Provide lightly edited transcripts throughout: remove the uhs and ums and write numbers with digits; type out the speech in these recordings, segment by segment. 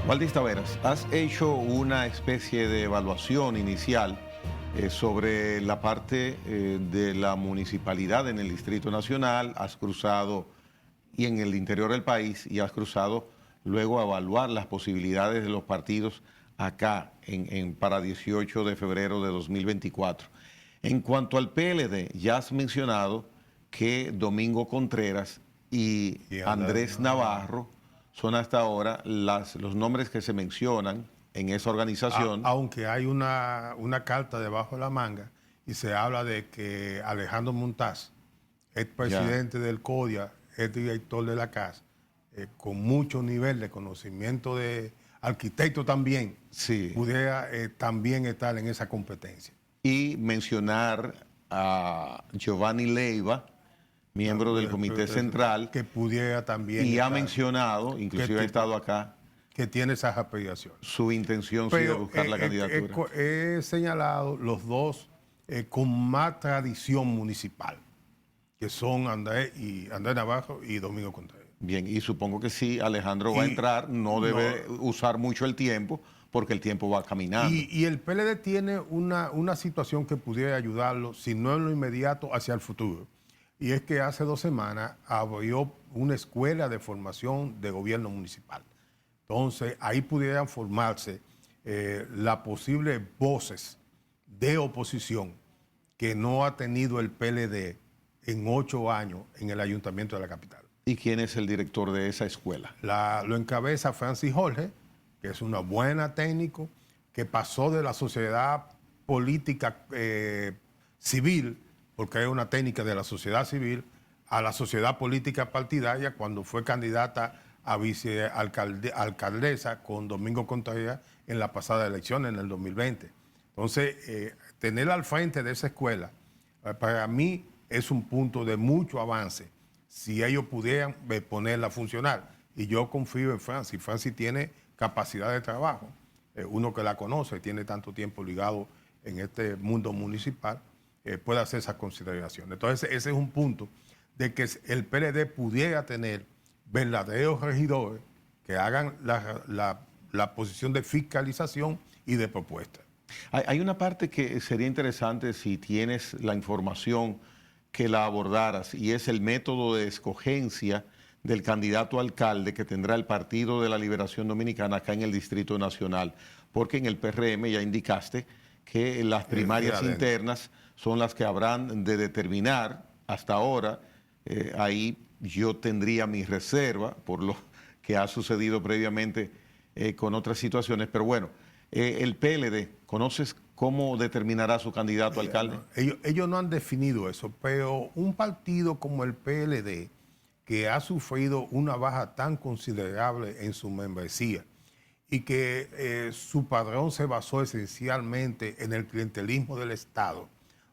Waldis Taveras, has hecho una especie de evaluación inicial sobre la parte de la municipalidad en el Distrito Nacional, has cruzado y en el interior del país y has cruzado luego a evaluar las posibilidades de los partidos acá para 18 de febrero de 2024. En cuanto al PLD, ya has mencionado que Domingo Contreras y Andrés Navarro son hasta ahora los nombres que se mencionan en esa organización. Aunque hay una carta debajo de la manga y se habla de que Alejandro Montaz, el presidente del CODIA, es director de la casa, con mucho nivel de conocimiento de arquitecto también, sí, pudiera también estar en esa competencia. Y mencionar a Giovanni Leiva, miembro del Comité Central, que pudiera también y estar, ha mencionado, inclusive ha estado acá, que tiene esas aspiraciones. Su intención sí, de buscar la candidatura. He señalado los dos con más tradición municipal, que son Andrés Navarro y Domingo Contreras. Bien, y supongo que sí, Alejandro va a entrar, no debe usar mucho el tiempo, porque el tiempo va caminando. Y el PLD tiene una situación que pudiera ayudarlo, si no en lo inmediato, hacia el futuro. Y es que hace 2 semanas abrió una escuela de formación de gobierno municipal. Entonces, ahí pudieran formarse las posibles voces de oposición que no ha tenido el PLD en 8 años en el ayuntamiento de la capital. ¿Y quién es el director de esa escuela? Lo encabeza Francis Jorge, que es una buena técnico, que pasó de la sociedad política civil, porque es una técnica de la sociedad civil, a la sociedad política partidaria cuando fue candidata a vicealcaldesa con Domingo Contreras en la pasada elección, en el 2020. Entonces, tenerla al frente de esa escuela, para mí es un punto de mucho avance, si ellos pudieran ponerla a funcionar. Y yo confío en Francis. Francis tiene capacidad de trabajo. Uno que la conoce, tiene tanto tiempo ligado en este mundo municipal, puede hacer esas consideraciones. Entonces, ese es un punto de que el PLD pudiera tener verdaderos regidores que hagan la posición de fiscalización y de propuesta. Hay una parte que sería interesante si tienes la información que la abordaras, y es el método de escogencia del candidato a alcalde que tendrá el Partido de la Liberación Dominicana acá en el Distrito Nacional, porque en el PRM ya indicaste que las primarias internas son las que habrán de determinar. Hasta ahora, ahí yo tendría mi reserva por lo que ha sucedido previamente con otras situaciones, pero bueno, el PLD, ¿conoces cómo determinará su candidato a alcalde? No, ellos no han definido eso, pero un partido como el PLD, que ha sufrido una baja tan considerable en su membresía y que su padrón se basó esencialmente en el clientelismo del Estado,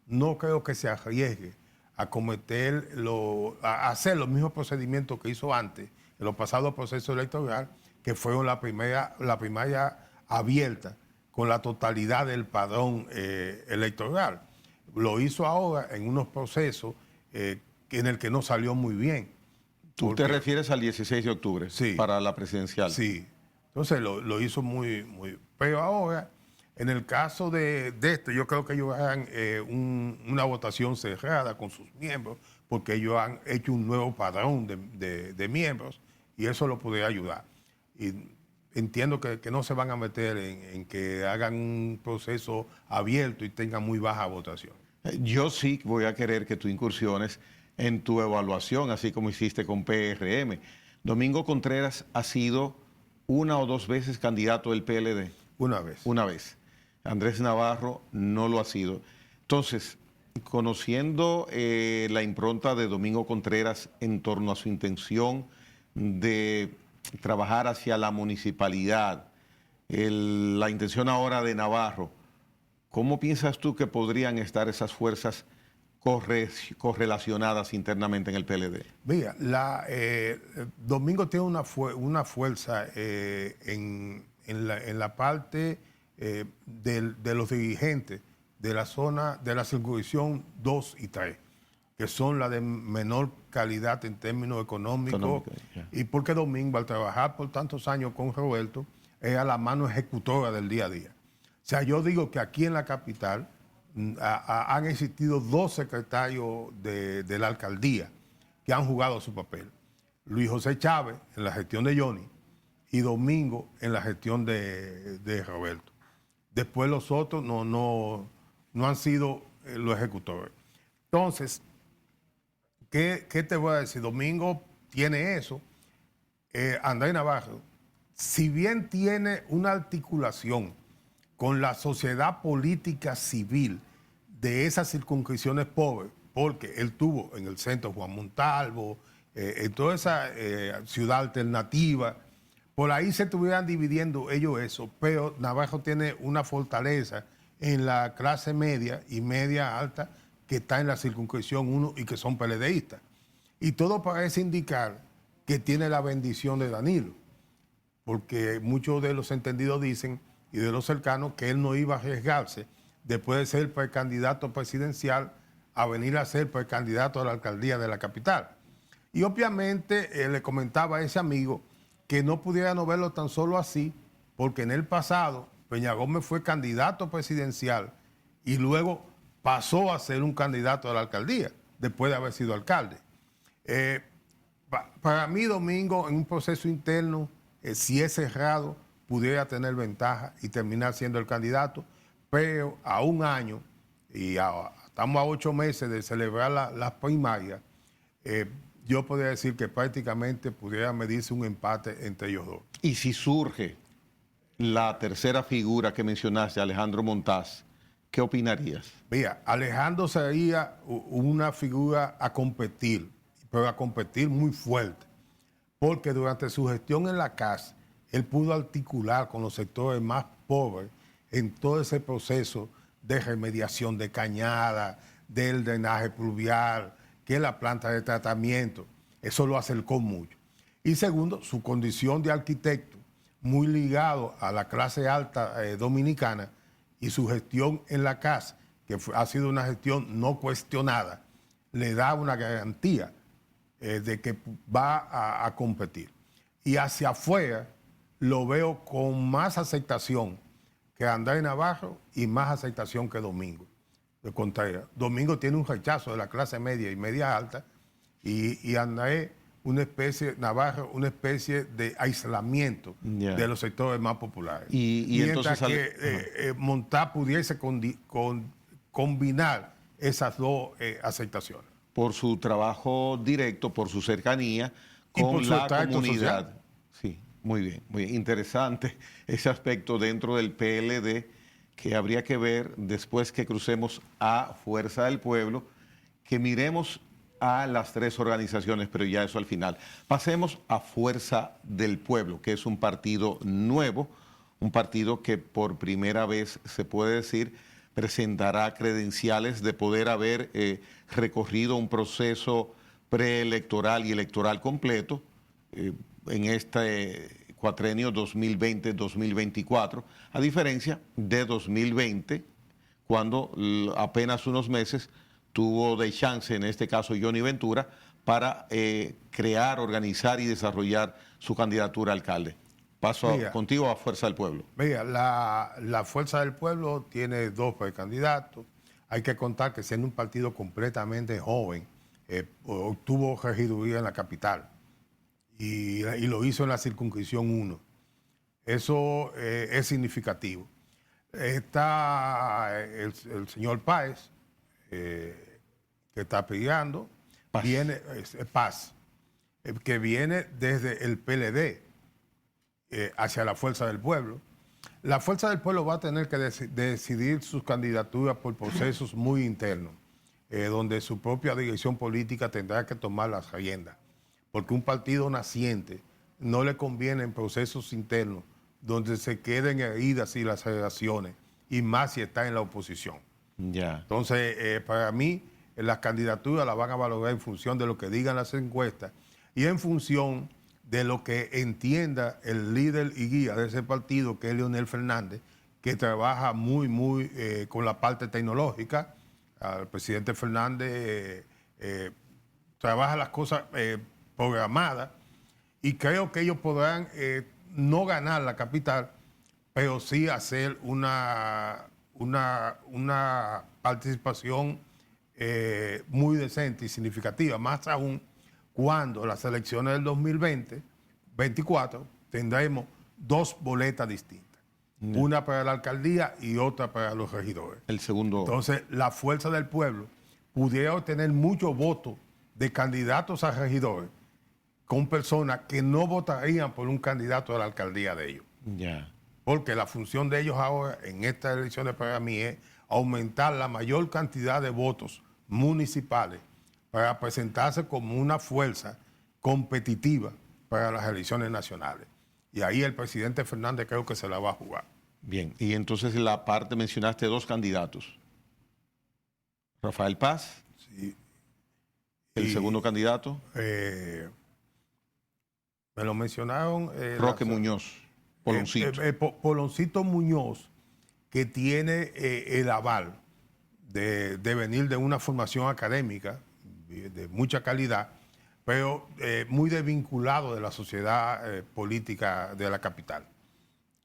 no creo que se arriesgue a a hacer los mismos procedimientos que hizo antes en los pasados procesos electorales, que fueron la primaria abierta con la totalidad del padrón electoral. Lo hizo ahora en unos procesos en el que no salió muy bien. ¿Tú te refieres al 16 de octubre? Sí. Para la presidencial. Sí. Entonces lo hizo muy... Pero ahora, en el caso de esto, yo creo que ellos hagan una votación cerrada con sus miembros, porque ellos han hecho un nuevo padrón de miembros y eso lo podría ayudar. Y entiendo que no se van a meter en que hagan un proceso abierto y tengan muy baja votación. Yo sí voy a querer que tú incursiones en tu evaluación, así como hiciste con PRM. Domingo Contreras ha sido 1 o 2 veces candidato del PLD. Una vez. Una vez. Andrés Navarro no lo ha sido. Entonces, conociendo la impronta de Domingo Contreras en torno a su intención de trabajar hacia la municipalidad, la intención ahora de Navarro, ¿cómo piensas tú que podrían estar esas fuerzas correlacionadas internamente en el PLD? Mira, Domingo tiene una fuerza en la parte de los dirigentes de la zona de la circunscripción 2 y 3, que son las de menor calidad en términos económicos. Y porque Domingo, al trabajar por tantos años con Roberto, es a la mano ejecutora del día a día. O sea, yo digo que aquí en la capital han existido 2 secretarios de la alcaldía que han jugado su papel. Luis José Chávez en la gestión de Johnny y Domingo en la gestión de Roberto. Después los otros no han sido los ejecutores. Entonces, ¿qué te voy a decir? Domingo tiene eso. Andrés Navarro, si bien tiene una articulación con la sociedad política civil de esas circunscripciones pobres, porque él tuvo en el centro Juan Montalvo, en toda esa ciudad alternativa, por ahí se estuvieran dividiendo ellos eso, pero Navarro tiene una fortaleza en la clase media y media alta que está en la circunscripción 1 y que son PLDistas. Y todo parece indicar que tiene la bendición de Danilo, porque muchos de los entendidos dicen, y de los cercanos, que él no iba a arriesgarse después de ser precandidato presidencial a venir a ser precandidato a la alcaldía de la capital. Y obviamente le comentaba a ese amigo que no pudiera no verlo tan solo así, porque en el pasado Peña Gómez fue candidato presidencial y luego pasó a ser un candidato a la alcaldía, después de haber sido alcalde. Para mí, Domingo, en un proceso interno, si es cerrado, pudiera tener ventaja y terminar siendo el candidato, pero a un año, y estamos a 8 meses de celebrar las primarias, yo podría decir que prácticamente pudiera medirse un empate entre ellos dos. Y si surge la tercera figura que mencionaste, Alejandro Montaz, ¿qué opinarías? Mira, Alejandro sería una figura a competir, pero a competir muy fuerte, porque durante su gestión en la CAS, él pudo articular con los sectores más pobres en todo ese proceso de remediación de cañada, del drenaje pluvial, que es la planta de tratamiento. Eso lo acercó mucho. Y segundo, su condición de arquitecto, muy ligado a la clase alta dominicana, y su gestión en la CAS, que ha sido una gestión no cuestionada, le da una garantía de que va a competir. Y hacia afuera lo veo con más aceptación que Andrés Navarro y más aceptación que Domingo. De contrario, Domingo tiene un rechazo de la clase media y media alta y Andrés Navarro una especie de aislamiento de los sectores más populares. Y mientras entonces que Montaz pudiese combinar esas dos aceptaciones. Por su trabajo directo, por su cercanía Y por con su la tracto comunidad. social. Sí, muy bien, muy bien. Interesante ese aspecto dentro del PLD que habría que ver después que crucemos a Fuerza del Pueblo, que miremos a las 3 organizaciones, pero ya eso al final. Pasemos a Fuerza del Pueblo, que es un partido nuevo, un partido que por primera vez, se puede decir, presentará credenciales de poder haber recorrido un proceso preelectoral y electoral completo en este cuatrenio 2020-2024, a diferencia de 2020, cuando apenas unos meses tuvo de chance, en este caso Johnny Ventura, para crear, organizar y desarrollar su candidatura a alcalde. Paso contigo a Fuerza del Pueblo. Mira, la Fuerza del Pueblo tiene 2 precandidatos. Hay que contar que siendo un partido completamente joven, obtuvo regiduría en la capital y lo hizo en la circunscripción 1. Eso es significativo. Está el señor Páez, que está peleando, Paz. Paz, que viene desde el PLD hacia la Fuerza del Pueblo. La Fuerza del Pueblo va a tener que decidir sus candidaturas por procesos muy internos, donde su propia dirección política tendrá que tomar las riendas, porque un partido naciente no le conviene en procesos internos donde se queden heridas y las relaciones, y más si está en la oposición. Ya. Entonces, para mí, las candidaturas las van a valorar en función de lo que digan las encuestas y en función de lo que entienda el líder y guía de ese partido, que es Leonel Fernández, que trabaja muy con la parte tecnológica. El presidente Fernández trabaja las cosas programadas y creo que ellos podrán no ganar la capital, pero sí hacer una participación muy decente y significativa, más aún cuando las elecciones del 2024 tendremos dos boletas distintas, una para la alcaldía y otra para los regidores. El segundo. Entonces, la fuerza del pueblo pudiera obtener muchos votos de candidatos a regidores con personas que no votarían por un candidato a la alcaldía de ellos. Ya. Porque la función de ellos ahora en estas elecciones para mí es aumentar la mayor cantidad de votos municipales para presentarse como una fuerza competitiva para las elecciones nacionales. Y ahí el presidente Fernández creo que se la va a jugar. Bien, y entonces en la parte mencionaste dos candidatos. Rafael Paz, Sí. el Y, segundo candidato, me lo mencionaron. Roque Muñoz, Poloncito. Poloncito Muñoz, que tiene el aval de venir de una formación académica de mucha calidad, pero muy desvinculado de la sociedad política de la capital,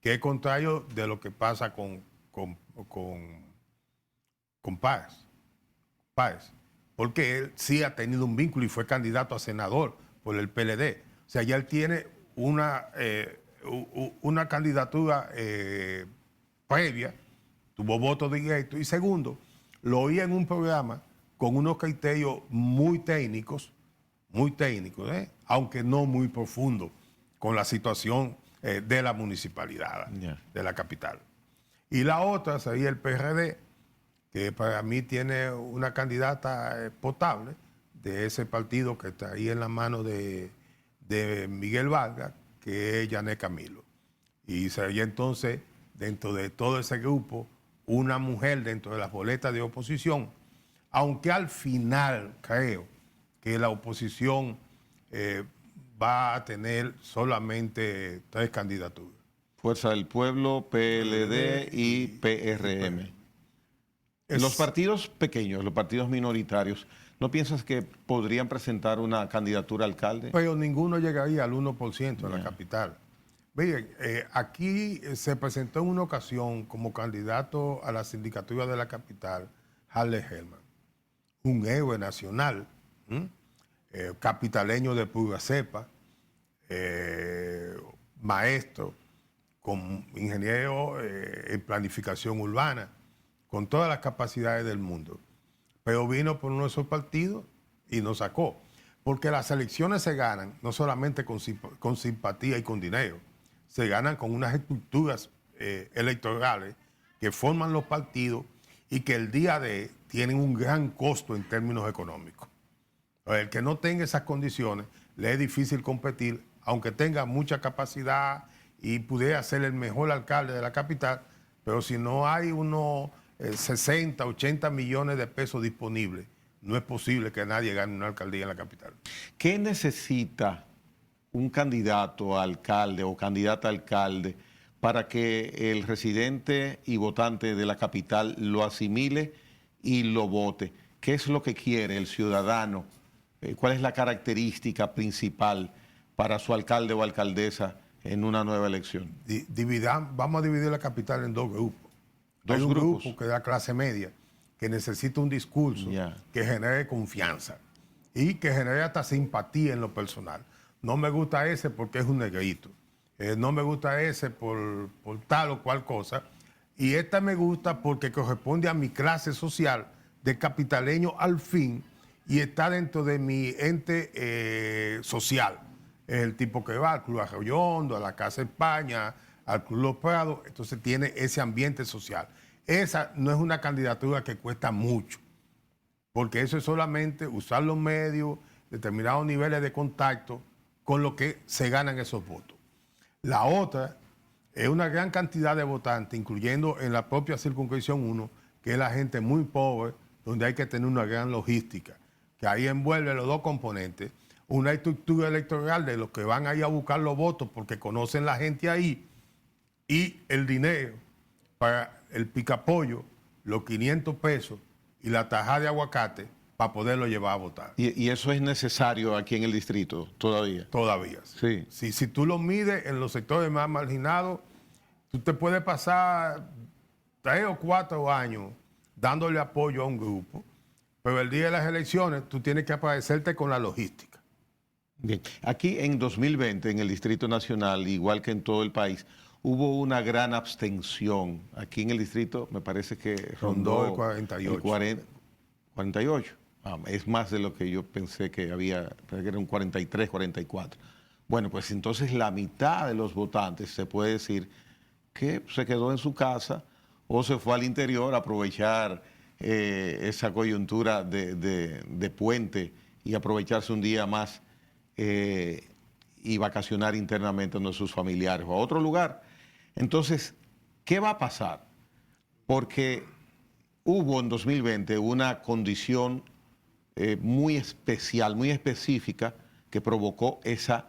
que es contrario de lo que pasa con Páez, porque él sí ha tenido un vínculo y fue candidato a senador por el PLD. O sea, ya él tiene una candidatura previa, tuvo votos directos. Y segundo, lo oí en un programa con unos criterios muy técnicos, aunque no muy profundos, con la situación de la municipalidad, de la capital. Y la otra sería el PRD, que para mí tiene una candidata potable de ese partido que está ahí en la mano de Miguel Vargas, que es Yané Camilo. Y sería entonces, dentro de todo ese grupo, una mujer dentro de las boletas de oposición, aunque al final creo que la oposición va a tener solamente 3 candidaturas. Fuerza del Pueblo, PLD y PRM. Los partidos pequeños, los partidos minoritarios, ¿no piensas que podrían presentar una candidatura a alcalde? Pero ninguno llegaría al 1% en la capital. Miren, aquí se presentó en una ocasión como candidato a la sindicatura de la capital, Harley Hellman, un héroe nacional, capitaleño de pura cepa, maestro, ingeniero en planificación urbana, con todas las capacidades del mundo. Pero vino por uno de esos partidos y nos sacó. Porque las elecciones se ganan no solamente con simpatía y con dinero, se ganan con unas estructuras electorales que forman los partidos y que el día de tienen un gran costo en términos económicos. El que no tenga esas condiciones le es difícil competir, aunque tenga mucha capacidad y pudiera ser el mejor alcalde de la capital, pero si no hay unos 60, 80 millones de pesos disponibles, no es posible que nadie gane una alcaldía en la capital. ¿Qué necesita un candidato a alcalde o candidata a alcalde para que el residente y votante de la capital lo asimile y lo vote? ¿Qué es lo que quiere el ciudadano? ¿Cuál es la característica principal para su alcalde o alcaldesa en una nueva elección? Vamos a dividir la capital en dos grupos. Hay un grupo que es la clase media, que necesita un discurso que genere confianza y que genere hasta simpatía en lo personal. No me gusta ese porque es un negrito. No me gusta ese por tal o cual cosa. Y esta me gusta porque corresponde a mi clase social de capitaleño al fin y está dentro de mi ente social. Es el tipo que va al Club Arroyo Hondo, a la Casa España, al Club Los Prados, entonces tiene ese ambiente social. Esa no es una candidatura que cuesta mucho, porque eso es solamente usar los medios, determinados niveles de contacto con lo que se ganan esos votos. La otra es una gran cantidad de votantes, incluyendo en la propia circunscripción 1, que es la gente muy pobre, donde hay que tener una gran logística, que ahí envuelve los dos componentes, una estructura electoral de los que van ahí a buscar los votos porque conocen la gente ahí, y el dinero para el picapollo, los 500 pesos y la tajada de aguacate para poderlo llevar a votar. Y eso es necesario aquí en el distrito todavía. Todavía. Sí. Si tú lo mides en los sectores más marginados, tú te puedes pasar 3 o 4 años dándole apoyo a un grupo, pero el día de las elecciones tú tienes que aparecerte con la logística. Bien, aquí en 2020, en el Distrito Nacional, igual que en todo el país, hubo una gran abstención. Aquí en el distrito me parece que Rondó el 48. El 48. Es más de lo que yo pensé que había, pensé que era un 43, 44. Bueno, pues entonces la mitad de los votantes se puede decir que se quedó en su casa o se fue al interior a aprovechar esa coyuntura de puente y aprovecharse un día más y vacacionar internamente donde sus familiares o a otro lugar. Entonces, ¿qué va a pasar? Porque hubo en 2020 una condición muy especial, muy específica, que provocó esa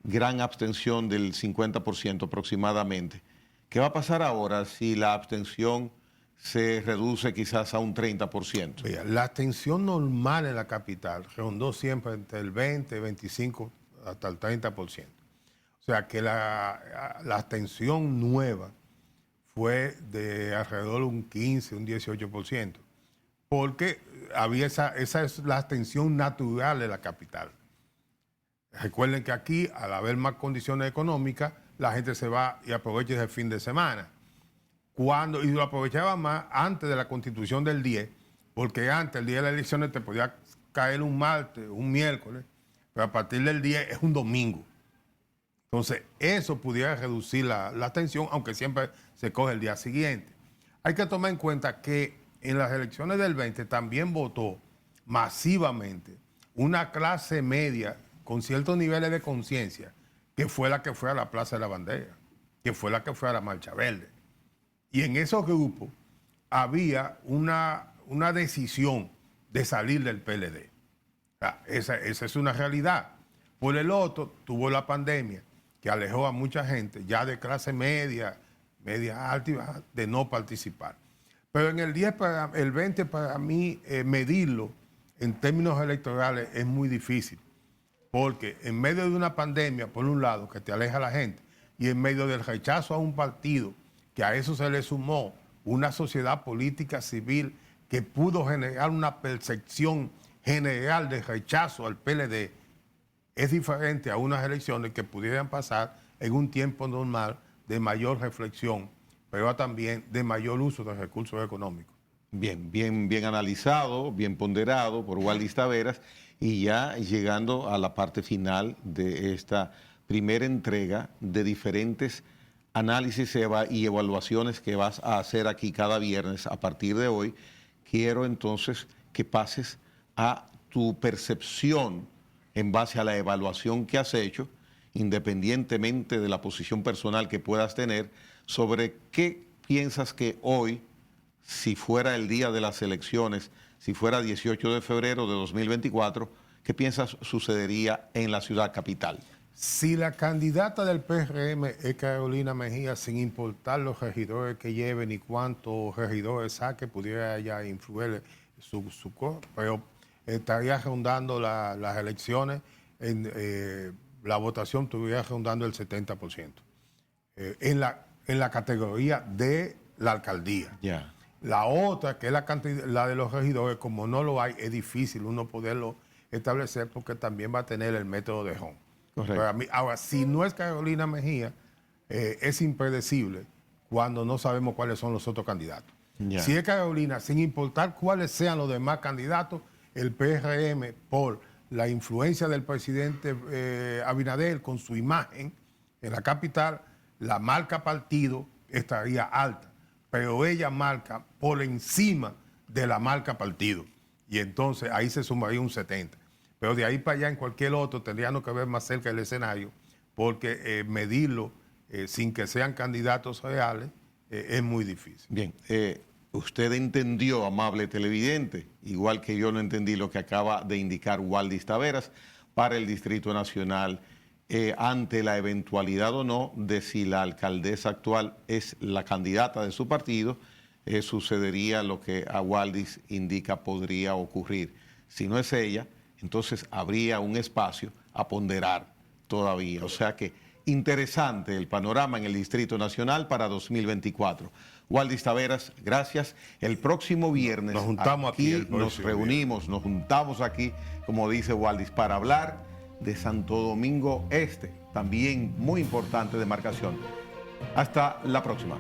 gran abstención del 50% aproximadamente. ¿Qué va a pasar ahora si la abstención se reduce quizás a un 30%? Mira, la abstención normal en la capital rondó siempre entre el 20, 25 hasta el 30%. O sea que la abstención nueva fue de alrededor de un 15, un 18%, porque esa es la abstención natural de la capital. Recuerden que aquí, al haber más condiciones económicas, la gente se va y aprovecha ese fin de semana. Y lo aprovechaba más antes de la Constitución del 10, porque antes, el día de las elecciones, te podía caer un martes, un miércoles, pero a partir del 10 es un domingo. Entonces, eso pudiera reducir la abstención, aunque siempre se coge el día siguiente. Hay que tomar en cuenta que en las elecciones del 20 también votó masivamente una clase media con ciertos niveles de conciencia, que fue la que fue a la Plaza de la Bandera, que fue la que fue a la Marcha Verde. Y en esos grupos había una decisión de salir del PLD. O sea, esa es una realidad. Por el otro, tuvo la pandemia, que alejó a mucha gente, ya de clase media, media alta y baja, de no participar. Pero en el 10, el 20, para mí, medirlo en términos electorales es muy difícil. Porque en medio de una pandemia, por un lado, que te aleja a la gente, y en medio del rechazo a un partido, que a eso se le sumó una sociedad política civil que pudo generar una percepción general de rechazo al PLD, es diferente a unas elecciones que pudieran pasar en un tiempo normal de mayor reflexión, pero también de mayor uso de recursos económicos. Bien analizado, bien ponderado por Waldis Taveras, y ya llegando a la parte final de esta primera entrega de diferentes análisis y evaluaciones que vas a hacer aquí cada viernes a partir de hoy, quiero entonces que pases a tu percepción en base a la evaluación que has hecho, independientemente de la posición personal que puedas tener, sobre qué piensas que hoy, si fuera el día de las elecciones, si fuera 18 de febrero de 2024, ¿qué piensas sucedería en la ciudad capital? Si la candidata del PRM es Carolina Mejía, sin importar los regidores que lleve ni cuántos regidores saque, pudiera ya influir su cosa, pero estaría rondando las elecciones, la votación estuviera rondando el 70%. En la categoría de la alcaldía. Yeah. La otra, que es la de los regidores, como no lo hay, es difícil uno poderlo establecer porque también va a tener el método de Home. Ahora, si no es Carolina Mejía, es impredecible cuando no sabemos cuáles son los otros candidatos. Yeah. Si es Carolina, sin importar cuáles sean los demás candidatos, el PRM, por la influencia del presidente Abinader con su imagen en la capital, la marca partido estaría alta, pero ella marca por encima de la marca partido. Y entonces ahí se sumaría un 70%. Pero de ahí para allá, en cualquier otro, tendríamos que ver más cerca del escenario, porque medirlo sin que sean candidatos reales es muy difícil. Bien, usted entendió, amable televidente, igual que yo no entendí lo que acaba de indicar Waldis Taveras para el Distrito Nacional, ante la eventualidad o no de si la alcaldesa actual es la candidata de su partido, sucedería lo que a Waldis indica podría ocurrir. Si no es ella, entonces habría un espacio a ponderar todavía. O sea que interesante el panorama en el Distrito Nacional para 2024. Waldis Taveras, gracias. El próximo viernes nos juntamos aquí nos reunimos, nos juntamos aquí, como dice Waldis, para hablar de Santo Domingo Este, también muy importante demarcación. Hasta la próxima.